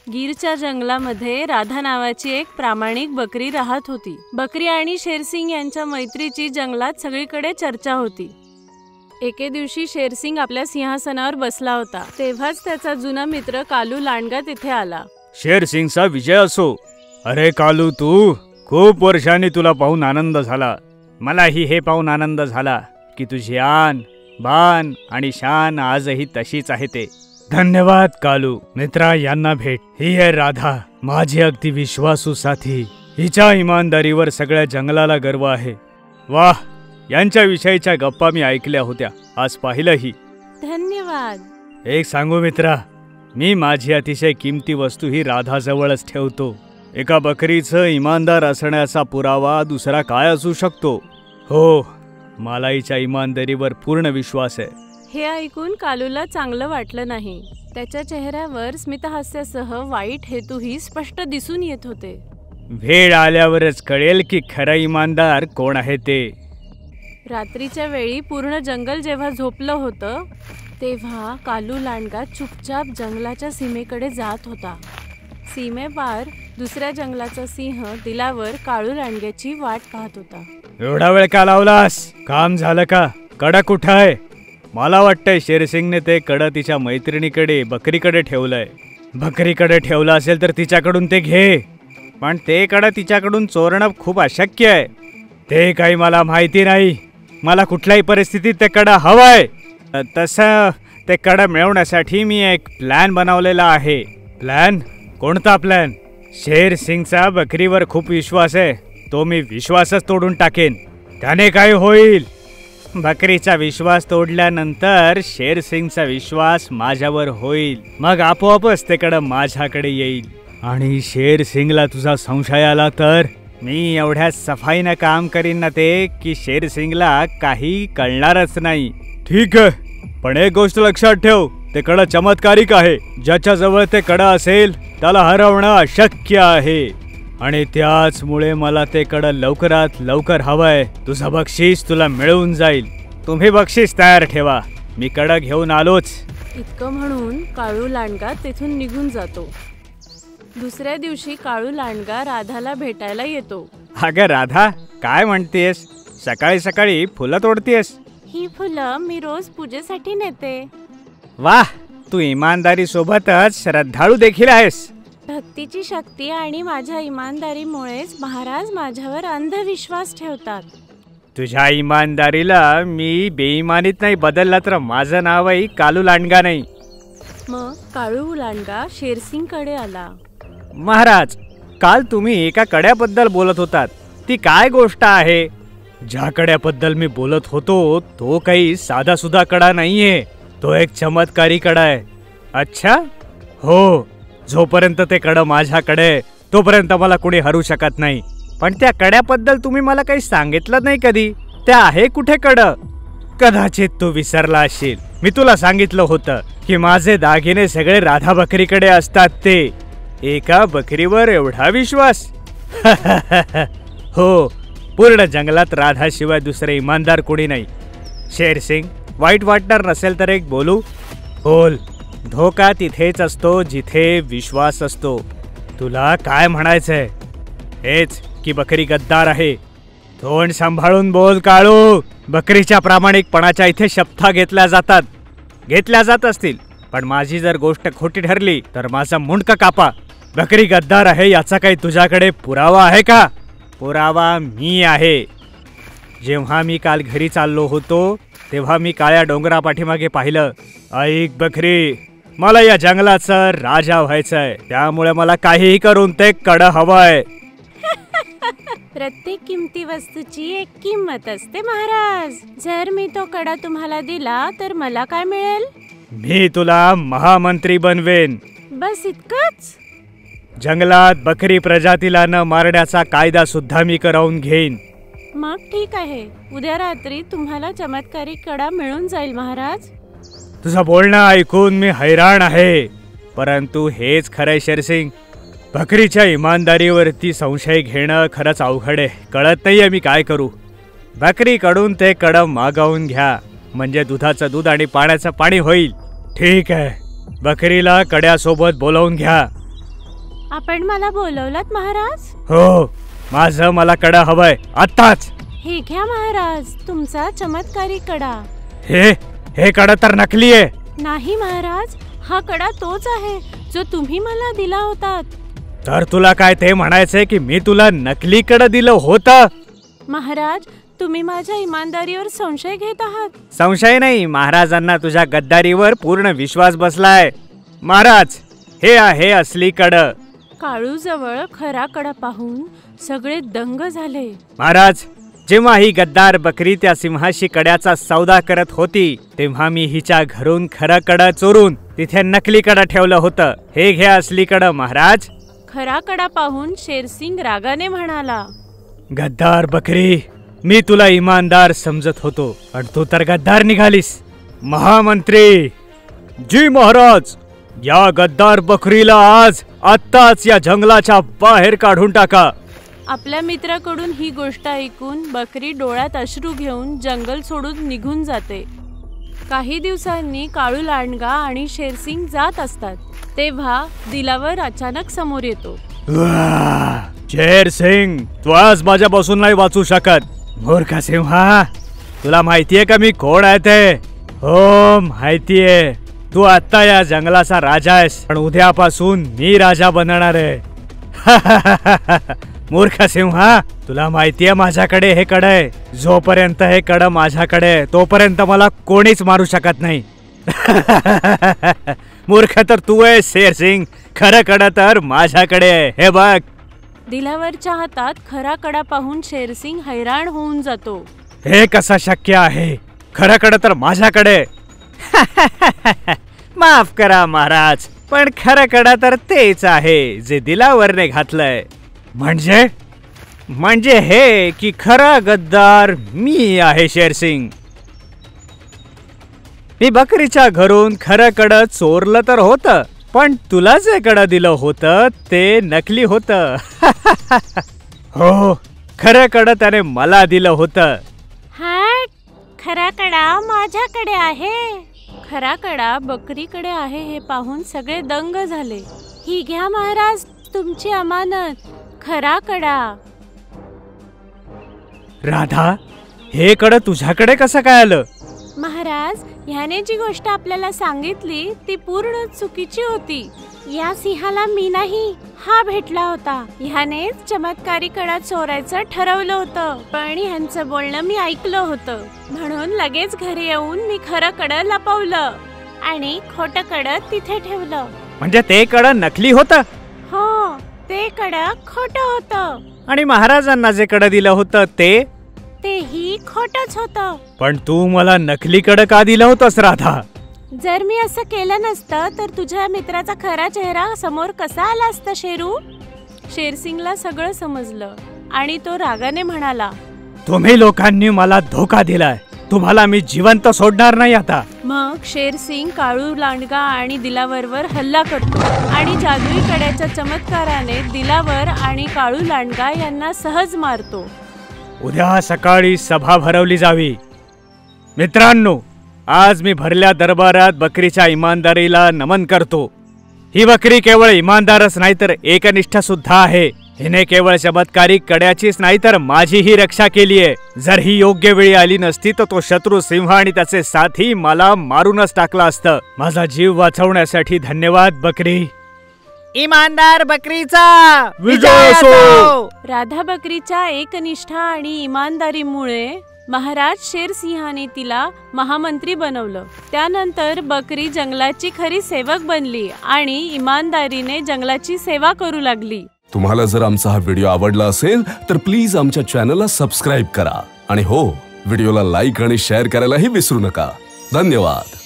गीरच्या जंगलामध्ये राधा नावाची एक प्रामाणिक बकरी राहत होती। बकरी आणि शेरसिंग यांच्या मैत्रीची जंगलात सगळीकडे चर्चा होती। एके दिवशी शेरसिंग आपल्या सिंहासनावर बसला होता, तेव्हाच त्याचा जुना मित्र कालू लांडगा तिथे आला। शेरसिंगचा विजय असो। अरे कालू, तू खूप वर्षांनी तुला पाहून आनंद झाला। मलाही हे पाहून आनंद झाला की तुझी आन, बान आणि शान आजही तशीच आहे ते। धन्यवाद कालू मित्रा, यांना भेट। ही आहे राधा, माझी अगदी विश्वासू साथी। हिच्या इमानदारीवर सगळ्या जंगलाला गर्व आहे। वाह, यांच्या विषयीच्या गप्पा मी ऐकल्या होत्या, आज पाहिलंही। धन्यवाद। एक सांगू मित्रा, मी माझी अतिशय किमती वस्तू ही राधाजवळच ठेवतो। एका बकरीचं इमानदार असण्याचा पुरावा दुसरा काय असू शकतो? हो, मला हिच्या इमानदारीवर पूर्ण विश्वास आहे। हे ऐकून कालूला चांगलं वाटलं नाही। त्याच्या चेहऱ्यावर स्मितहास्यासह वाईट हेतूही स्पष्ट दिसून येत होते। वेळ आल्यावरच कळेल की खरा इमानदार कोण आहे ते। रात्रीच्या वेळी पूर्ण जंगल जेव्हा झोपलं होतं, तेव्हा कालू लांडगा चुपचाप जंगलाच्या सीमेकडे जात होता। सीमेपार दुसऱ्या जंगलाचा सिंह दिलावर काळू लांडग्याची वाट पाहत होता। एवढा वेळ का लावलास? काम झालं का? कडा कुठं आहे? मला वाटतंय शेरसिंगने ते कडा तिच्या मैत्रिणीकडे बकरीकडे ठेवलंय। बकरीकडे ठेवलं असेल तर तिच्याकडून ते घे, पण ते कडा तिच्याकडून चोरणं खूप अशक्य आहे। ते काही मला माहिती नाही। मला कुठल्याही परिस्थितीत ते कडा हवंय। तसं ते कडा मिळवण्यासाठी मी एक प्लॅन बनवलेला आहे। प्लॅन? कोणता प्लॅन? शेरसिंगचा बकरीवर खूप विश्वास आहे, तो मी विश्वासच तोडून टाकेन। त्याने काय होईल? बकरीचा विश्वास तोडल्यानंतर शेरसिंगचा विश्वास माझ्यावर होईल, मग आपोआपच ते कडा माझ्याकडे येईल। आणि शेरसिंगला तुझा संशय आला तर मी एवढ्या सफाईनं काम करीन ना ते की शेरसिंगला काही कळणारच नाही। ठीक आहे, पण एक गोष्ट लक्षात ठेव, ते कडा चमत्कारिक आहे। ज्याच्याजवळ ते कडा असेल त्याला हरवणं अशक्य आहे, आणि त्याचमुळे मला ते कडा लवकरात लवकर हवंय। तुझं बक्षीस तुला मिळून जाईल। तुम्ही बक्षीस तयार ठेवा, मी कडा घेऊन आलोच। इतकं म्हणून काळू लांडगा तिथून निघून जातो। दुसऱ्या दिवशी काळू लांडगा राधाला भेटायला येतो। अगं राधा, काय म्हणतेस? सकाळी सकाळी फुलं तोडतेस? ही फुलं मी रोज पूजेसाठी नेते। वाह, तू इमानदारी सोबतच श्रद्धाळू देखील आहेस। भक्तीची शक्ती आणि माझ्या इमानदारीमुळेच महाराज माझ्यावर अंधविश्वास ठेवतात। तुझ्या इमानदारीला मी बेईमानीत नाही बदलला तर माझं नावही कालू लांडगा नाही। मग काळू लांडगा शेरसिंगकडे आला। महाराज, काल तुम्ही एका कड्याबद्दल बोलत होतात, ती काय गोष्ट आहे? ज्या कड्याबद्दल मी बोलत होतो तो काही साधा सुधा कडा नाहीये, तो एक चमत्कारी कडा आहे। अच्छा? हो, जोपर्यंत ते कडा माझ्याकडे तोपर्यंत मला कोणी हरू शकत नाही। पण त्या कड्याबद्दल तुम्ही मला काही सांगितलं नाही कधी। त्या आहे कुठे कडा? कदाचित तू विसरला असशील। मी तुला सांगितलं होतं की माझे दागिने सगळे राधा बकरीकडे असतात। ते एका बकरीवर एवढा विश्वास? हो, पूर्ण जंगलात राधाशिवाय दुसरे इमानदार कोणी नाही। शेरसिंग, वाईट वाटणार नसेल तर एक बोलू? बोल। धोका तिथेच असतो जिथे विश्वास असतो। तुला काय म्हणायचंय? हेच की बकरी गद्दार आहे। तोंड सांभाळून बोल काळू। बकरीच्या प्रामाणिकपणाच्या इथे शपथा घेतल्या जात असतील, पण माझी जर गोष्ट खोटी ठरली तर माझा मुंडका कापा। बकरी गद्दार आहे याचा काही तुझ्याकडे पुरावा आहे का? पुरावा मी आहे। जेव्हा मी काल घरी चाललो होतो तेव्हा मी काळ्या डोंगरा पाठीमागे पाहिलं। ऐक बकरी, मला या जंगलाचा राजा व्हायचंय, त्यामुळे मला काहीही करून ते कडा हवंय। प्रत्येक किमती वस्तूची एक किंमत असते महाराज। जर मी तो कडा तुम्हाला दिला तर मला काय मिळेल? मी तुला महामंत्री बनवेन। बस इतकंच? जंगलात बकरी प्रजातीला न मारण्याचा कायदा सुद्धा मी करवून घेईन। मग ठीक आहे, उद्या रात्री तुम्हाला चमत्कारी कडा मिळून जाईल महाराज। तुझं बोलणं ऐकून मी हैराण आहे, परंतु हेच खरंय शेरसिंग, बकरीच्या इमानदारीवरती संशय घेणं खरंच अवघड आहे। कळत नाहीये मी काय करू। बकरीकडून ते कडा मागवून घ्या, म्हणजे दुधाचं दूध आणि पाण्याचं पाणी होईल। ठीक आहे, बकरीला कड्यासोबत बोलावून घ्या आपण मला बोलवलात महाराज? हो, माझं मला कडा हवंय आत्ताच. हे घ्या महाराज, तुमचा चमत्कारी कडा. हे कडा तर नकली आहे. नाही महाराज, हा कडा तोच आहे जो तुम्ही मला दिला होता. तर तुला काय ते म्हणायचंय की मी तुला नकली कडा दिलं होतं? महाराज, तुम्ही माझ्या इमानदारीवर संशय घेत आहात. संशय नाही, महाराजांना तुझ्या गद्दारीवर पूर्ण विश्वास बसलाय. महाराज, हे आहे असली कडा. काळू जवळ खरा कडा पाहून सगळे दंग झाले. महाराज, जेव्हा ही गद्दार बकरी त्या सिंहाशी कड्याचा सौदा करत होती तेव्हा मी हिच्या घरून खरा कडा चोरून तिथे नकली कडा ठेवलं होतं. हे घ्या असली कडा महाराज. खरा कडा पाहून शेरसिंग रागाने म्हणाला, गद्दार बकरी, मी तुला इमानदार समजत होतो पण तू तर गद्दार निघालीस. महामंत्री जी महाराज, या गद्दार बकरीला आज आत्ताच या जंगलाच्या बाहेर काढून टाका. आपल्या मित्राकडून ही गोष्ट ऐकून बकरी डोळ्यात अश्रू घेऊन जंगल सोडून निघून जाते. काही दिवसांनी काळू लांडगा आणि शेरसिंग जात असतात तेव्हा दिलावर अचानक समोर येतो. शेरसिंग, तू आज माझ्यापासून नाही वाचू शकत. मूर्ख सिंहा, तुला माहितीये का मी कोण आहे ते? हो माहितीये, तू आता या जंगलाचा राजा आहेस पण उद्यापासून मी राजा बनणार आहे. मूर्ख सिंहा, तुला माहितीये माझ्याकडे हे कड आहे. जोपर्यंत हे कड माझ्याकडे तोपर्यंत मला कोणीच मारू शकत नाही. मूर्ख तर तू आहे शेरसिंग, खरं कड तर माझ्याकडे आहे. हे बघ. दिलावरच्या हातात खरा कडा पाहून शेरसिंग हैराण होऊन जातो. हे कसं शक्य आहे? खरं कड तर माझ्याकडे. माफ करा महाराज, पण खरं कडा तर तेच आहे जे दिलावरने घातलंय. म्हणजे हे की खरा गद्दार मी आहे शेरसिंग. मी बकरीच्या घरून खरं कडं चोरलं तर होतं, पण तुला जे कडं दिलं होतं ते नकली होतं. हो, खरं कडं त्याने मला दिलं होतं. हट, खरा कडा माझ्याकडे आहे. खरा कडा बकरीकडे आहे हे पाहून सगळे दंग झाले. ही घ्या महाराज, तुमची अमानत, खरा कडा. राधा, हे कडं तुझ्याकडे कसं काय आलं? महाराज, ह्याने जी गोष्ट आपल्याला सांगितली ती पूर्ण चुकीची होती. या सिंहाला मी नाही, हा भेटला होता. ह्यानेच चमत्कारी कडा चोरायचं ठरवलं होतं, पण ह्यांचं बोलणं मी ऐकलं होतं म्हणून लगेच घरी येऊन मी खरं कडं लपवलं आणि खोटं कडं तिथे ठेवलं. म्हणजे ते कडं नकली होतं? हो, ते कडं खोटं होतं. आणि महाराजांना जे कडं दिलं होतं तेही खोटंच होतं. पण तू मला नकली कडं का दिलं होतंस राधा? जर मी असं केलं नसतं तर तुझ्या मित्राचा खरा चेहरा समोर कसा आला असता शेरू? शेरसिंगला सगळं समजलं आणि तो रागाने म्हणाला, तुम्ही लोकांनी मला धोका दिलाय. तुम्हाला मी जिवंत सोडणार नाही आता. मग शेरसिंग काळू लांडगा आणि दिलावरवर हल्ला करतो आणि जादुई कड्याच्या चमत्काराने दिलावर आणि काळू लांडगा यांना सहज मारतो. उद्या सकाळी सभा भरवली जावी. मित्रांनो, आज मी भरल्या दरबारात बकरीच्या इमानदारीला नमन करतो. ही बकरी केवळ इमानदारच नाही तर एकनिष्ठ सुद्धा आहे. हिने केवळ चमत्कारिक कड्याचीच नाही तर माझीही रक्षा केली आहे. जर ही योग्य वेळी आली नसती तर तो शत्रू सिंह आणि त्याचे साथी मला मारूनच टाकला असतं. माझा जीव वाचवण्यासाठी धन्यवाद बकरी. इमानदार बकरीचा विजय असो. राधा बकरीच्या एकनिष्ठा आणि इमानदारीमुळे महाराज शेरसिंहाने तिला महामंत्री बनवलं. त्यानंतर बकरी जंगलाची खरी सेवक बनली आणि इमानदारीने जंगलाची सेवा करू लागली. तुम्हाला जर आमचा हा व्हिडिओ आवडला असेल तर प्लीज आमच्या चॅनलला सबस्क्राईब करा आणि हो, व्हिडिओला लाईक आणि शेअर करायलाही विसरू नका. धन्यवाद.